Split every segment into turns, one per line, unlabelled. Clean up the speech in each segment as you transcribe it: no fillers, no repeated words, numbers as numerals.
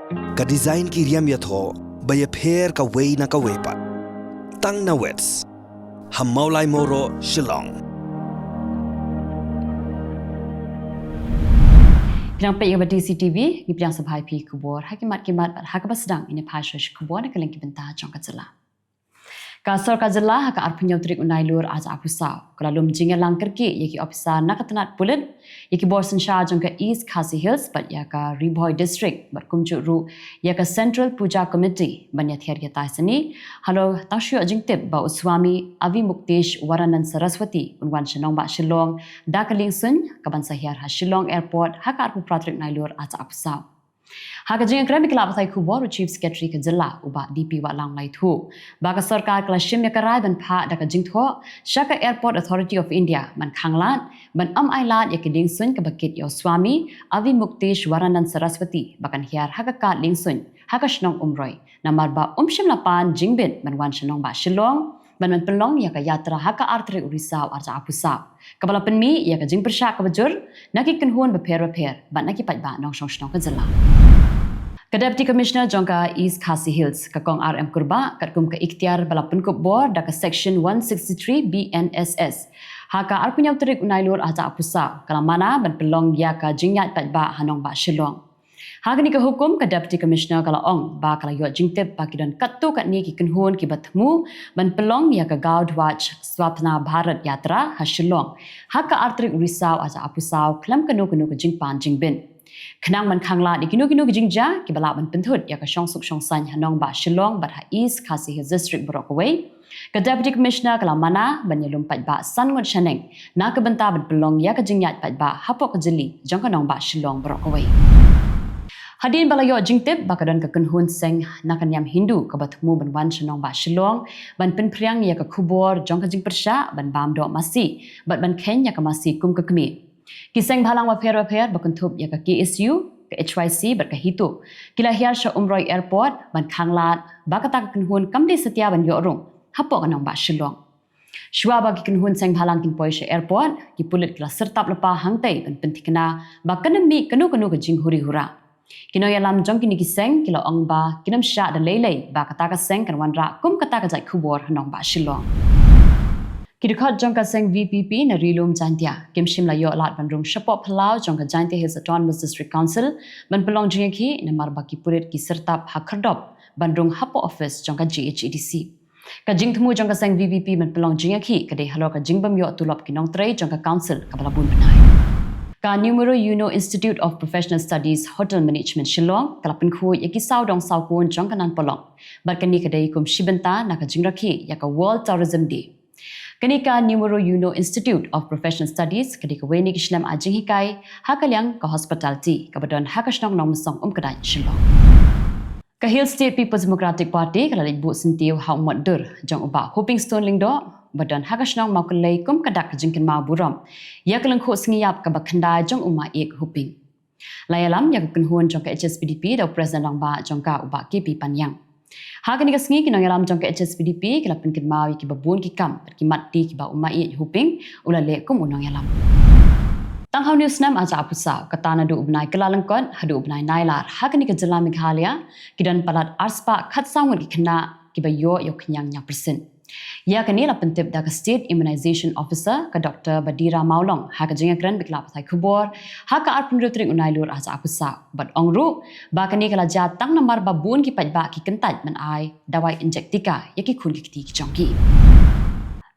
ka design ki riam yatho baya pher ka wei na ka wepat tang na wets ham maulai moro shillong
Pilang pe yang berdiri CCTV, ni pilang sebai pi Khubor, hakimat hakabas sedang ini pasal Khubor nak keleng kibentah jong ka Jylla. Kasar ka Jylla haka arpunyau trik Nailur aja apusau. Kalau mjinga lang kerki yaki ofisa nakatanat pulit, yaki borsen sha jong ka East Khasi Hills but yaka Riboy District but kumcu ru yaka Central Puja Committee banyak thiar ya seni. Halo tasyu jingtip ba uswami Avi Muktesh Waranan Saraswati unwan shenong ba Shillong dakaling sun kaban sahiar ha Shillong Airport haka arpu pratrik Nailur aja apusau. Haka jeng kremi kelab Pyrthei Khubor Chief Secretary ke Jylla uba DP wa lang lai thu. Baka sarkar kala shim ya karai ban pha daka jing tho Shaka Airport Authority of India man khanglat ban ailat ya keding sun ke bakit yo swami Avi Muktesh Waranan Saraswati bakan hiar haka ka ling sun haka shnong umroi namar ba shim lapan jingbin man wan shnong ba Shillong ban pelong ya ka yatra haka artri urisau arja apusau. Kabala penmi ya ka jing persyak ka bajur naki kenhuan beper ban naki pat ba nong shnong ke Jylla. Deputy Commissioner jongka East Khasi Hills kakong RM Kurba katkum ke ikhtiar balapun Khubor daka Section 163 BNSS. Haka arpunyau terik Nailur aja apusau kalamana ban pelong ya ka jingyat pat ba hanong ba Shillong. Haka ni ke hukum ke Deputy Commissioner kala ong ba kala yo jingtip ba kidan kattu kat ni ki kenhun ki batmu ban pelong ya ka Gaud Watch Swapna Bharat Yatra ha Shillong. Haka artrik risau aja apusau klam kanu ke jingpan jingbin. Kenang man khangla di kinu ke jingja ki balak man penthut ya ka shong suk shong san hanong ba Shillong bat ha East Khasi Hills District borok away. Ke Deputy Commissioner kala mana ban yalum pat ba san ngot shaneng na ke benta ban pelong ya ka jingyat pat ba hapok ke jeli jong kanong ba Shillong borok away. Hadin balayo jingtip bakadan ke kenhun seng nakanyam Hindu ke batmu ban wan shanong ba Shillong ban penpriang ya ke Khubor jong ka jing persya ban bam do masi bat ban ken ya ke masi kum ke kemi. Kiseng balang waper bakuntup ya ke KSU ke HYC bat ke hitu kila hiar sha umroi airport ban khanglat bakata ke kenhun kamdi setia ban yorung hapok kanong ba Shillong. Shwa bagi kenhun seng balang kin poi sha airport ki pulit kila sertap lepa hangtai ban pentikna bakanemi kanu ke jing huri hura. Kino yalam jong kini kiseng kilo ong ba kinam sya da lelei ba kata ka seng kan wanra kum kata ka jai Khubor hanong ba Shillong. Kidukhat jong ka seng VPP na rilum jantia kim shim la yo lat ban rung shapop phalau jong ka jantia Hills Autonomous District Council ban pelong jing ki na mar ba ki purit ki sertap hakardop ban rung hapo office jong ka GHEDC. Ka jing thmu jong ka seng VPP ban pelong jing ki ka de halo ka jingbam yo tulop ki nong trei jong ka council ka balabun banai. Ka Numero Uno Institute of Professional Studies Hotel Management Shillong kalapin khu yaki saudong saukun jong kanan polong barkani kadai kum shibenta na ka jingrakhi ya ka World Tourism Day. Kani ka Numero Uno Institute of Professional Studies kadi ka weni kishlam ajing hikai hakalyang ka hospitality kabadon hakashnong nong musong kadai Shillong. Ka Hill State People's Democratic Party kalalit bu sentiu hau modur jong uba hoping stone lingdo badan hakashnong mau kelai kum kadak jingkin mau buram ya kelang kho sngiyap ka bakhandai jong uma ek huping layalam ya kenhun jong ka HSPDP da president lang ba jong ka uba KP panyang hakani ka sngi kinong yalam jong ka HSPDP kilapin kin mau ki babun ki kam ki matti ki ba uma ek huping ulale kum unong yalam Tanghau News nam aja apusau katana du ubnai kelalengkot hadu ubnai Nailur hakani ka Jylla Meghalaya kidan palat arspa khat sangun ki khna ki ba yo khnyang nya persen. Ya kani la pentip da ka State Immunization Officer ka Dr. Badira Maulong ha ka jingakran bikla Pyrthei Khubor ha ka arpun rutring Nailur aja apusau bat ongru ba kani kala jatang namar babun ki patba ki kentat man ai dawai injektika yaki khun ki ti ki jongki.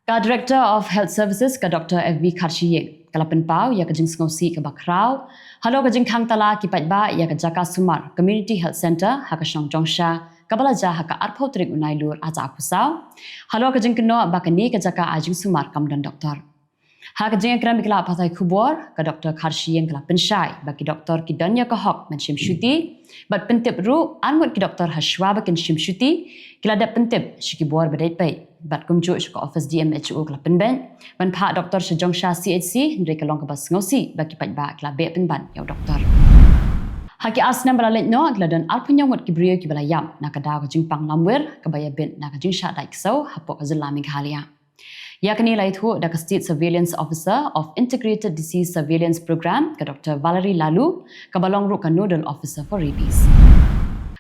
Ka Director of Health Services ka Dr. FB Kharshiyeng kala penpau ya ka jing sngosi ka bakrau halo ka jing khang tala ki patba ya ka Jaka Sumar Community Health Center ha ka shong jongsha kabala ja haka arpau trik Nailur aja apusau halo ka jing keno bakani ka Jaka ajing Sumar kamdan doktor ha ka jing kram bikla Pyrthei Khubor ka Dr. Kharshiyeng kala penshai baki doktor ki danya ka hok man shim shuti bat pentip ru anmut ki doktor hashwa bakin shim shuti kila da pentip shiki bor badai pai bat kumju shika office DMHO kala penben ban pha doktor shajongsha CHC ndre ka long ka bas ngosi baki patba kala be penban yaw doktor Haki asnam balalet no agladan alpunya ngot kibriyo ki balayam nakada ko jingpang lamwer kabaya ben nakajing sha daik so hapok ka Jylla Meghalaya. Yakni laithu da State Surveillance Officer of Integrated Disease Surveillance Program ka Dr. Valerie Lalu kabalong ru ka Nodal Officer for Rabies.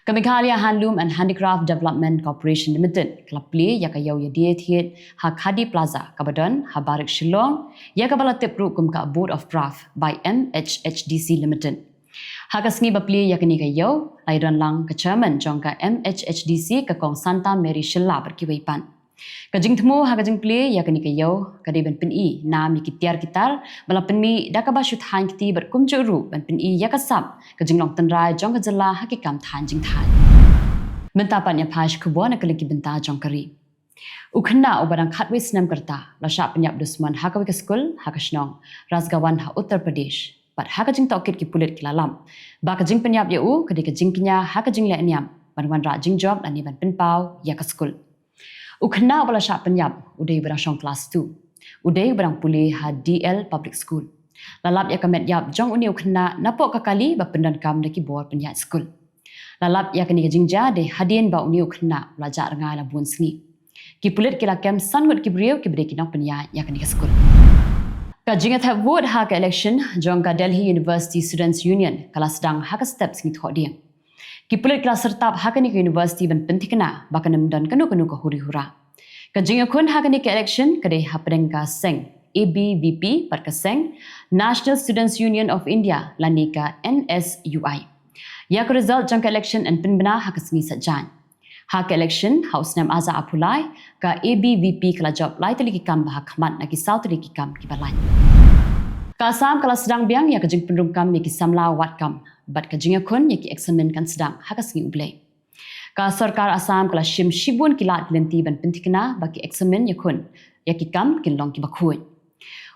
Kamikalia Handloom and Handicraft Development Corporation Limited Klapli Yakayau Yadiet Hakadi Plaza Kabadan Habarik Shillong Yakabala Tipru Kumka Board of Craft by MHHDC Limited. Hakasngi bapli yakani kayo lairan lang ka chairman jongka MHHDC ka kong Santa Mary Jylla berkiwaipan. Kajing temu hakajing pli yakani kayo kadiban peni nam yikitiar kitar bala peni dakaba shut han kiti berkumjuru ban peni yakasap kajing long tenrai jongka Jylla hakikam than jing than. Mentapan ya pash Khubor na kaliki benta jongkari. Ukhna ubarang khatwis nam karta la sha penyap dusman hakawi ka school hakashnong Razgawan ha Uttar Pradesh. But hakajing tokit ki pulit kilalam. Ba kajing penyap yau kadi kajing kinya hakajing le niam banwan ra jing job ani ban penpau ya ka school. Ukhna bala sha penyap udai barang shong class 2. Udai barang puli ha DL public school. Lalap ya kamet yap jong uni ukhna napok kakali ba pendan kam daki bor penyat school. Lalap ya kani kajing ja de hadien ba uni ukhna belajar ngai la bun sni. Ki pulit kila kem sangut ki brieu ki bre kinang penyat ya kani ka school. Kajingat have vote hak election jongka Delhi University Students Union kala sedang hak steps ngit hok dia. Kipulit kala sertap hakani ke university ban pentikna bakanam dan kanu ka huri hura. Kajingat kun hakani ke election kade hapdeng ka seng ABVP par ka seng National Students Union of India lanika NSUI. Ya ko result jongka election and penbena hak sengi sajan. Hak election house nam aza apulai ka ABVP kala job lai tali kikam bahak khamat na ki south tali kikam ki balai. Ka Assam kala sedang biang ya kajing pendungkam ya ki samla watkam bat kajing kun ya ki examen kan sedang hak sengi ublai. Ka sarkar Assam kala shim shibun kilat lenti ban pentikna baki examen ya kun ya ki kam kinlong ki bakhuin.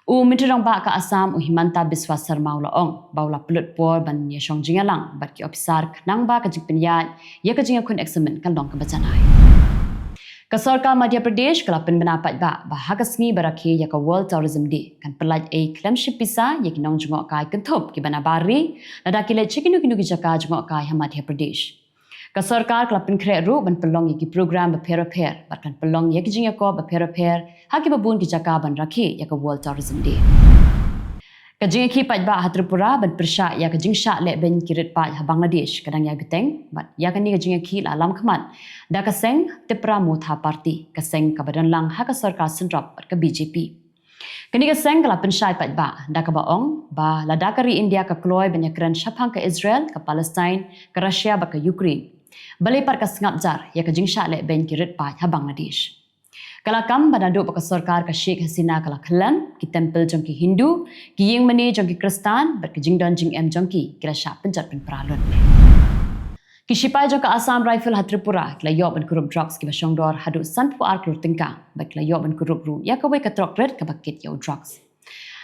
Mintirang ba ka Assam Himanta Biswa Sarma ulaong baula pelut por ban ya shong jingalang bat ki officer nang ba kajing penyat ya kajing kun examen kan long ka bacanai. Ka sarkar Madhya Pradesh kala pen benapat ba hagasngi barakhi ya ka World Tourism Day kan pelaj clamship pisa ya ki nong jungok kai kenthop ki banabari lada kile chikinu kinu ki jaka jungok kai Madhya Pradesh. Ka sarkar kala pen kre ru ban pelong ya ki program ba pair bat kan pelong ya ki jing ya ko ba pair haki babun ki jaka ban rakhi ya ka World Tourism Day. Ka jing ki pat ba Tripura ban persha ya ka jing sha le ben kirit pa Bangladesh kadang ya biteng bat ya ka ni ka jing ki la lam khamat da ka seng Tipra Motha Party ka seng ka badan lang ha ka sarkar sentrap bat ka BJP. Kani ka seng kala pensai pat ba da ka baong ba la da kari India ka kloy ban ya kran shapang ka Israel ka Palestine ka Russia ba ka Ukraine. Balai par ka sengap jar ya ka jing sha le ben kirit pa Bangladesh. Kala kam banado ka sarkar ka Sheikh Hasina kala Kylleng ki temple jong ki Hindu ki yeng mani jong ki Kristan bat ki jing don jing em jong ki kila sha penjat pen pralun. Ki sipai jong ka Assam Rifle Tripura kila yob ban kurup drugs ki basong dor hadu sanpu ar klur tingka bat kila yob ban kurup ru ya ka we ka trok red ka bakit yo drugs.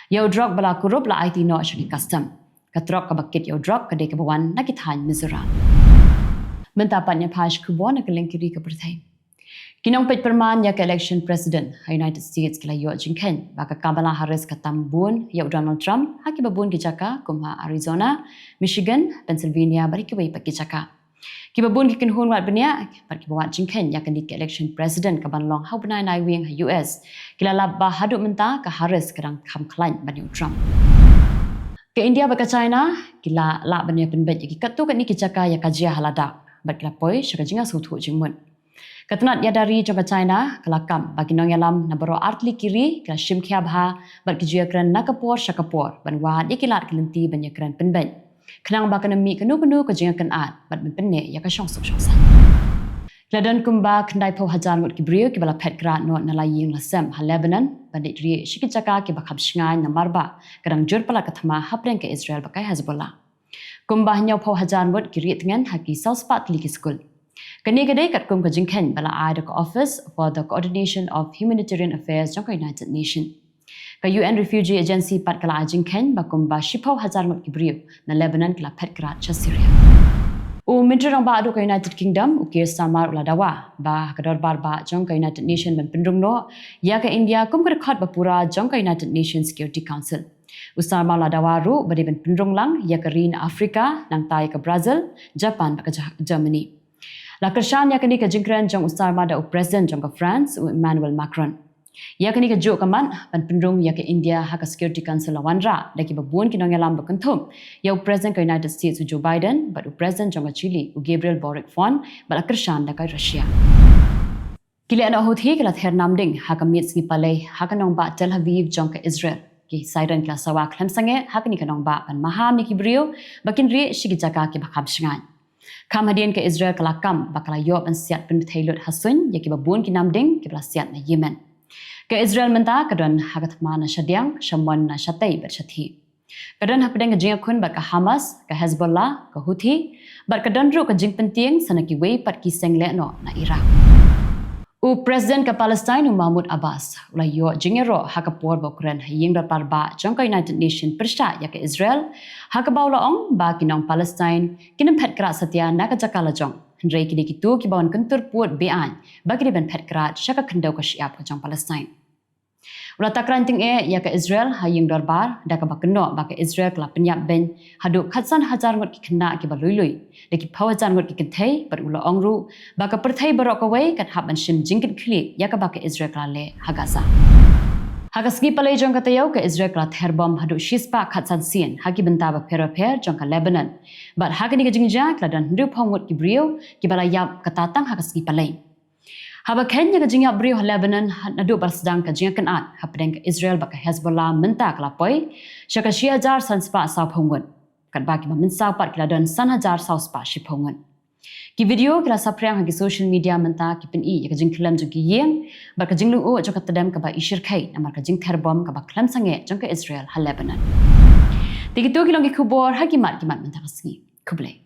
Yo drug bala kurup la IT no shaki custom. Ka trok ka bakit yo drug ka de ka bawan na ki than Mizoram. Mentapan ya pash Khubor na Kylleng kiri ka Pyrthei. Kinong pet perman ya ka election president United States kila yo jingken baka Kamala Harris ka tambun ya Donald Trump haki babun ki jaka kumha Arizona, Michigan, Pennsylvania bari ki wei ki jaka. Ki babun ki kinhun wat benia par ki bawat jingken ya kan di election president ka banlong hau benai nai wing US kila lab ba hadu menta ka Harris kadang kam klan bani Trump. Ke India baka China kila la bania penbet ki katu kan ni ki jaka ya kajia halada bat kila poi syaka jinga suthu jingmun. Katunat ya dari jangka China kelakam bagi nong yalam na baro artli kiri kala shim khia bha bat kijia kran nakapor syakapor ban wa dikilat kelenti ban ya kran penben khnang ba kana mi kanu ka jinga kan at bat ben penne ya ka shong sok shong san ladan kumba khandai pho hajar ngot ki brio ki bala phet kra no na la ying la sem ha Lebanon ban dit ri shikijaka ki ba khap shngai na marba kadang jur pala kathama hapreng ke Israel ba kai Hezbollah kumba nyau pho hajar ngot ki ri tengen ha ki south part li ki school. Kani kadai kat kum ka jingkhen bala ai the Office for the Coordination of Humanitarian Affairs jong ka United Nation. Ka UN Refugee Agency pat kala jingkhen ba kum ba shipau hazar ngot kibriu na Lebanon kala phet krat cha Syria. Mintrang ba adu ka United Kingdom ukir samar ula dawa ba kador bar ba jong ka United Nation ban pendrung no ya ka India kum ka khat ba pura jong ka United Nations Security Council. Usama la dawa ru bari ban pendrung lang ya ka rin Afrika nang tai ka Brazil, Japan ba ka Germany. La kershan ya kini ka jingkran jong usar ma da president jong ka France Emmanuel Macron. Ya kini ke jo kaman pan pendung ya ke India ha ka Security Council lawanra daki babun kinong yalam bekentum ya President ke United States Joe Biden but President jong Chile Gabriel Boric Fon but akershan da Russia. Kili ana hothi kala ther namding ha ka mit ngi palai ha ka nong ba Tel Aviv jong ka Israel ki siren kla sawa khlem sange ha kini ka nong ba pan maham ni kibrio bakin ri shigi jaka ki bakham shingan. Kam hadien ke Israel kala kam bakala yob an siat pen thailot hasun ya ki babun ki namding ki bla siat na Yemen. Ke Israel menta kadon hagat mana shadyang shamwan na shatai bersathi. Kadon hapdeng jinga kun bat ka Hamas, ka Hezbollah, ka Houthi, bat kadon ru ka jing penting sanaki wei pat ki sengle no na Iraq. U President ka Palestine Mahmoud Abbas ula yo jingero hakapor bokren ying dot parba jongka United Nation persya ya ke Israel hakabaula ong ba kinong Palestine kinam phet kra satya na ka jakala jong hendrai kini kitu ki bawan kentur puat bean bagi ben phet kra shaka khendau ka siap ka jong Palestine. Ula takranting ya ke Israel haying darbar da ka bakno ba ke Israel kala penyap ben hadu khatsan hajar ngot ki khna ki balui de ki phawajan ngot ki kenthai bar ula ongru ba ka Pyrthei barok ka wei kat hab an shim jingkit khli ya ka ba ke Israel kala le hagasa. Hagasgi palai jong ka tayo ke Israel kala therbom hadu shispa khatsan sien haki benta ba pher jong ka Lebanon but hakini ka jingja kala dan ndu phongot ki brio ki bala yap katatang hagasgi palai. Haba Kenya ka jinga brio Lebanon nadu bersedang ka jinga kenat hapdeng ka Israel baka Hezbollah menta kala poi syaka 6000 sanspa sa phongon kat baki mensa pat kala dan 1000 sa spa shi phongon ki video kala sapriang ha social media menta ki pen I ka jing klam jong ki yeng ba ka jing lu o jong ka tadam ka ba ishir khai namar ka jing therbom ka ba klam sange jong ka Israel ha Lebanon tigitu ki long ki Khubor hakimat menta kasgi kublai